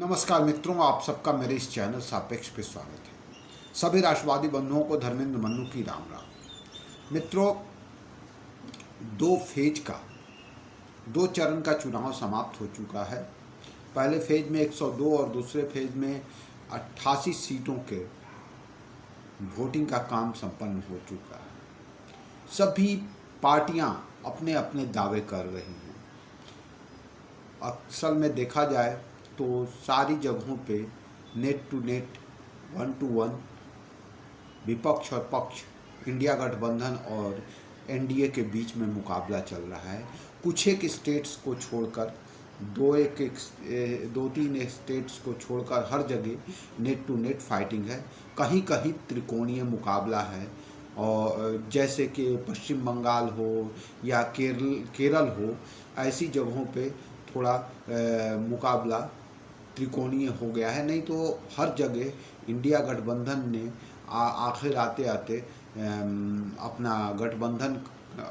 नमस्कार मित्रों, आप सबका मेरे इस चैनल सापेक्ष पे स्वागत है। सभी राष्ट्रवादी बंधुओं को धर्मेंद्र मन्नू की राम राम। मित्रों, दो चरण का चुनाव समाप्त हो चुका है। पहले फेज में 102 और दूसरे फेज में 88 सीटों के वोटिंग का काम संपन्न हो चुका है। सभी पार्टियां अपने अपने दावे कर रही हैं। अक्सर में देखा जाए तो सारी जगहों पे नेट टू नेट, 1 to 1 विपक्ष और पक्ष, इंडिया गठबंधन और एनडीए के बीच में मुकाबला चल रहा है। कुछ एक स्टेट्स को छोड़कर दो तीन स्टेट्स को छोड़कर हर जगह नेट टू नेट फाइटिंग है। कहीं कहीं त्रिकोणीय मुकाबला है, और जैसे कि पश्चिम बंगाल हो या केरल हो, ऐसी जगहों पे थोड़ा मुकाबला त्रिकोणीय हो गया है। नहीं तो हर जगह इंडिया गठबंधन ने आखिर आते आते अपना गठबंधन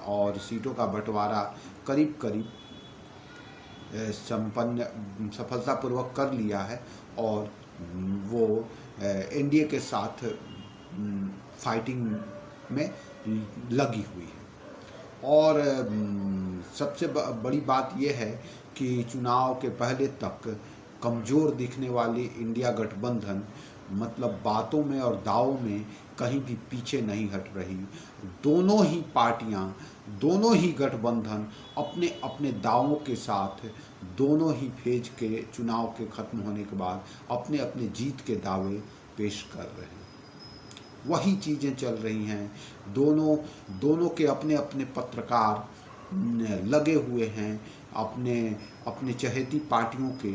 और सीटों का बंटवारा करीब करीब सफलतापूर्वक कर लिया है, और वो एनडीए के साथ फाइटिंग में लगी हुई है। और सबसे बड़ी बात यह है कि चुनाव के पहले तक कमज़ोर दिखने वाली इंडिया गठबंधन मतलब बातों में और दावों में कहीं भी पीछे नहीं हट रही। दोनों ही पार्टियां, दोनों ही गठबंधन अपने अपने दावों के साथ दोनों ही फेज के चुनाव के ख़त्म होने के बाद अपने अपने जीत के दावे पेश कर रहे हैं। वही चीज़ें चल रही हैं। दोनों के अपने अपने पत्रकार लगे हुए हैं अपने चहेती पार्टियों के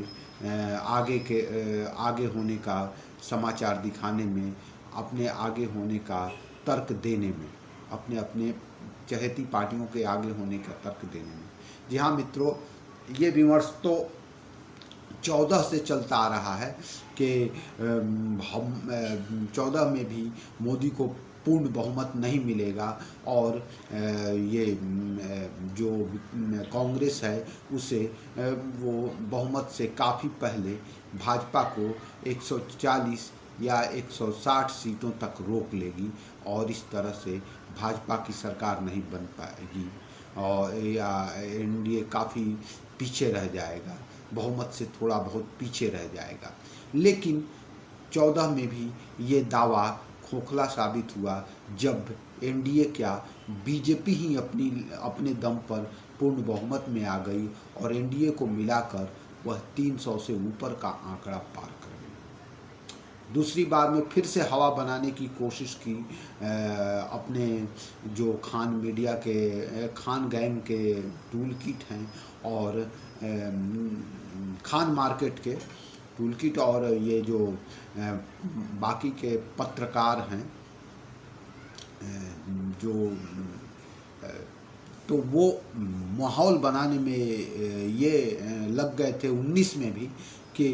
आगे होने का समाचार दिखाने में, अपने आगे होने का तर्क देने में, अपने चहेती पार्टियों के आगे होने का तर्क देने में। जी हाँ मित्रों, ये विमर्श तो 14 से चलता आ रहा है कि हम 14 में भी मोदी को पूर्ण बहुमत नहीं मिलेगा, और ये जो कांग्रेस है उसे वो बहुमत से काफ़ी पहले भाजपा को 140 या 160 सीटों तक रोक लेगी, और इस तरह से भाजपा की सरकार नहीं बन पाएगी, और या एनडीए काफ़ी पीछे रह जाएगा, बहुमत से थोड़ा बहुत पीछे रह जाएगा। लेकिन 14 में भी ये दावा खोखला साबित हुआ जब एनडीए क्या बीजेपी ही अपने दम पर पूर्ण बहुमत में आ गई, और एनडीए को मिलाकर वह 300 से ऊपर का आंकड़ा पार कर गई। दूसरी बार में फिर से हवा बनाने की कोशिश की अपने जो खान गैंग के टूल किट हैं और खान मार्केट के टूल किट, और ये जो बाकी के पत्रकार हैं जो तो वो माहौल बनाने में ये लग गए थे 19 में भी कि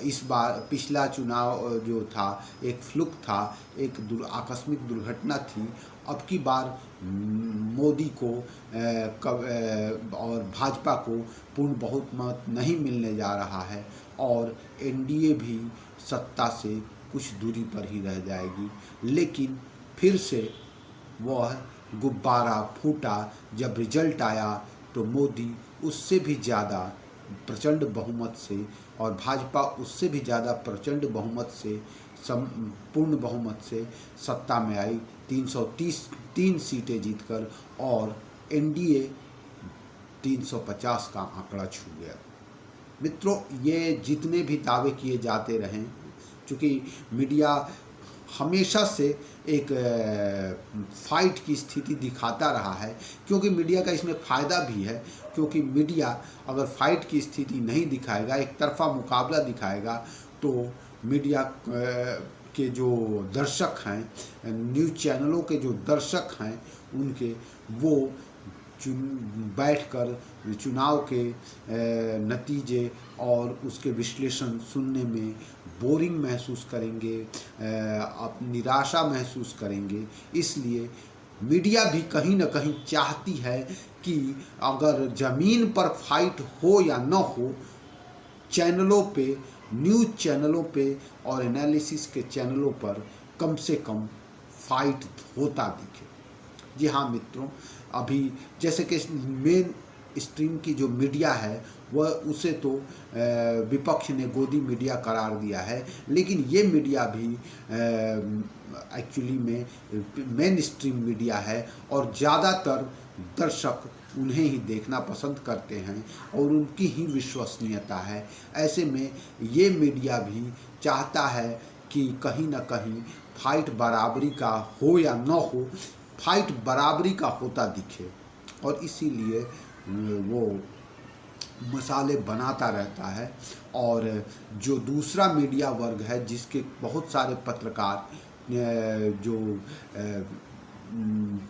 इस बार पिछला चुनाव जो था एक फ्लुक था, एक आकस्मिक दुर्घटना थी। अब की बार मोदी को और भाजपा को पूर्ण बहुमत नहीं मिलने जा रहा है, और एनडीए भी सत्ता से कुछ दूरी पर ही रह जाएगी। लेकिन फिर से वह गुब्बारा फूटा जब रिजल्ट आया, तो मोदी उससे भी ज़्यादा प्रचंड बहुमत से और भाजपा उससे भी ज़्यादा प्रचंड बहुमत से पूर्ण बहुमत से सत्ता में आई, 333 सीटें जीतकर, और एनडीए 350 का आंकड़ा छू गया। मित्रों, ये जितने भी दावे किए जाते रहें, चूँकि मीडिया हमेशा से एक फाइट की स्थिति दिखाता रहा है, क्योंकि मीडिया का इसमें फ़ायदा भी है, क्योंकि मीडिया अगर फाइट की स्थिति नहीं दिखाएगा, एक तरफा मुकाबला दिखाएगा, तो मीडिया के जो दर्शक हैं, न्यूज़ चैनलों के जो दर्शक हैं, उनके वो बैठकर चुनाव के नतीजे और उसके विश्लेषण सुनने में बोरिंग महसूस करेंगे, निराशा महसूस करेंगे। इसलिए मीडिया भी कहीं न कहीं चाहती है कि अगर ज़मीन पर फाइट हो या न हो, चैनलों पे, न्यूज़ चैनलों पे और एनालिसिस के चैनलों पर कम से कम फाइट होता दिखे। जी हाँ मित्रों, अभी जैसे कि मेन स्ट्रीम की जो मीडिया है वह उसे तो विपक्ष ने गोदी मीडिया करार दिया है, लेकिन ये मीडिया भी एक्चुअली में मेन स्ट्रीम मीडिया है और ज़्यादातर दर्शक उन्हें ही देखना पसंद करते हैं और उनकी ही विश्वसनीयता है। ऐसे में ये मीडिया भी चाहता है कि कहीं ना कहीं फाइट बराबरी का हो या न हो, फाइट बराबरी का होता दिखे और इसीलिए वो मसाले बनाता रहता है। और जो दूसरा मीडिया वर्ग है जिसके बहुत सारे पत्रकार जो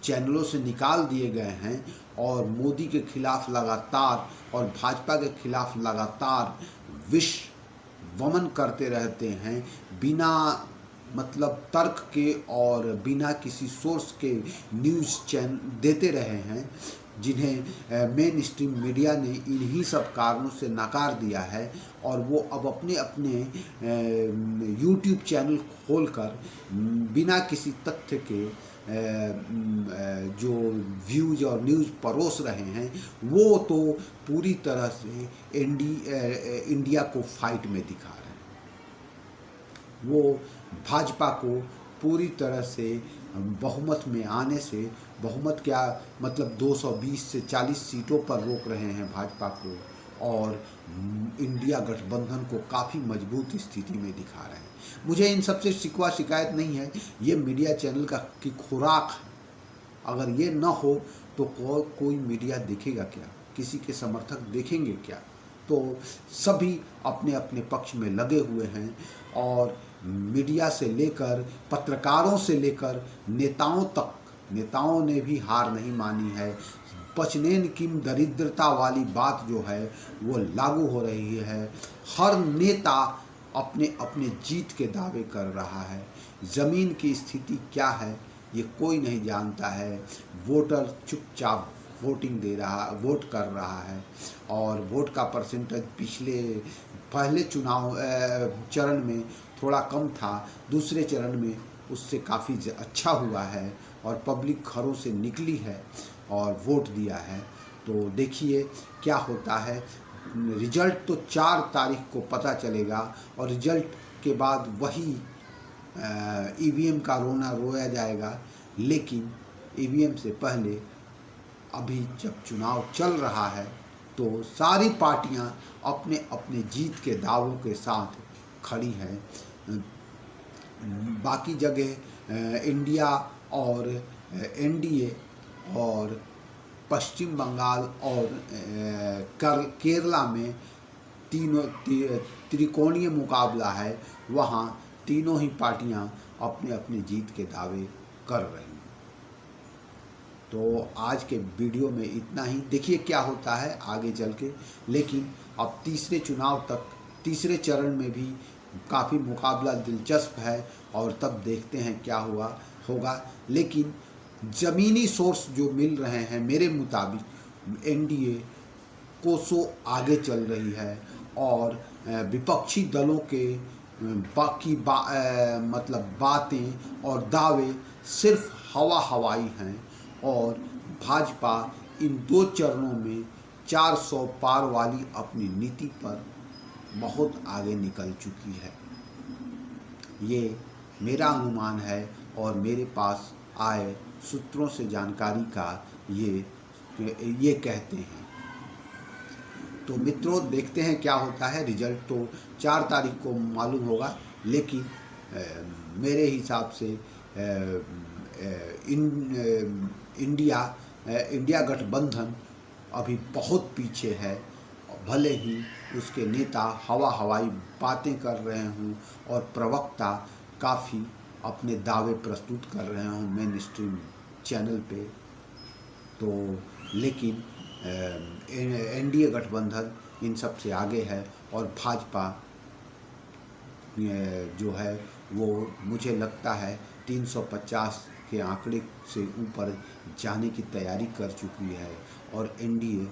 चैनलों से निकाल दिए गए हैं और मोदी के खिलाफ लगातार और भाजपा के खिलाफ लगातार विष वमन करते रहते हैं, बिना मतलब तर्क के और बिना किसी सोर्स के न्यूज़ चैनल देते रहे हैं, जिन्हें मेन स्ट्रीम मीडिया ने इन्हीं सब कारणों से नकार दिया है और वो अब अपने अपने यूट्यूब चैनल खोलकर बिना किसी तथ्य के जो व्यूज और न्यूज़ परोस रहे हैं, वो तो पूरी तरह से इंडिया को फाइट में दिखा रहे हैं। वो भाजपा को पूरी तरह से बहुमत में आने से, बहुमत क्या मतलब 220 से 40 सीटों पर रोक रहे हैं भाजपा को और इंडिया गठबंधन को काफ़ी मजबूत स्थिति में दिखा रहे हैं। मुझे इन सबसे शिकवा शिकायत नहीं है, ये मीडिया चैनल की खुराक है। अगर ये न हो तो कोई मीडिया देखेगा क्या, किसी के समर्थक देखेंगे क्या? तो सभी अपने अपने पक्ष में लगे हुए हैं और मीडिया से लेकर पत्रकारों से लेकर नेताओं तक, नेताओं ने भी हार नहीं मानी है। पचनेन किम दरिद्रता वाली बात जो है वो लागू हो रही है। हर नेता अपने अपने जीत के दावे कर रहा है। ज़मीन की स्थिति क्या है ये कोई नहीं जानता है। वोटर चुपचाप वोट कर रहा है और वोट का परसेंटेज पहले चुनाव चरण में थोड़ा कम था, दूसरे चरण में उससे काफ़ी अच्छा हुआ है और पब्लिक घरों से निकली है और वोट दिया है। तो देखिए क्या होता है। रिजल्ट तो 4 तारीख को पता चलेगा और रिजल्ट के बाद वही ईवीएम का रोना रोया जाएगा, लेकिन ईवीएम से पहले अभी जब चुनाव चल रहा है तो सारी पार्टियां अपने अपने जीत के दावों के साथ खड़ी हैं। बाकी जगह इंडिया और एनडीए और पश्चिम बंगाल और केरला में तीनों त्रिकोणीय मुकाबला है, वहाँ तीनों ही पार्टियां अपने अपने जीत के दावे कर रही हैं। तो आज के वीडियो में इतना ही। देखिए क्या होता है आगे चल के, लेकिन अब तीसरे चरण में भी काफ़ी मुकाबला दिलचस्प है और तब देखते हैं क्या होगा। लेकिन ज़मीनी सोर्स जो मिल रहे हैं मेरे मुताबिक एनडीए कोसों आगे चल रही है और विपक्षी दलों के बाकी मतलब बातें और दावे सिर्फ हवाई हैं और भाजपा इन 2 चरणों में 400 पार वाली अपनी नीति पर बहुत आगे निकल चुकी है। ये मेरा अनुमान है और मेरे पास आए सूत्रों से जानकारी का ये कहते हैं। तो मित्रों देखते हैं क्या होता है। रिजल्ट तो 4 तारीख को मालूम होगा, लेकिन मेरे हिसाब से इंडिया गठबंधन अभी बहुत पीछे है। भले ही उसके नेता हवाई बातें कर रहे हों और प्रवक्ता काफ़ी अपने दावे प्रस्तुत कर रहे हों मेन स्ट्रीम चैनल पे, तो लेकिन एनडीए गठबंधन इन सब से आगे है और भाजपा जो है वो मुझे लगता है 350 के आंकड़े से ऊपर जाने की तैयारी कर चुकी है और एनडीए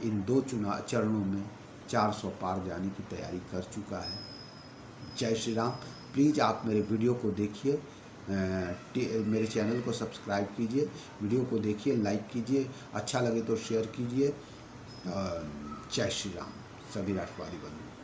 इन 2 चरणों में 400 पार जाने की तैयारी कर चुका है। जय श्री राम। प्लीज़ आप मेरे वीडियो को देखिए, मेरे चैनल को सब्सक्राइब कीजिए, वीडियो को देखिए, लाइक कीजिए, अच्छा लगे तो शेयर कीजिए। जय श्री राम। सभी राष्ट्रवादी बंधु।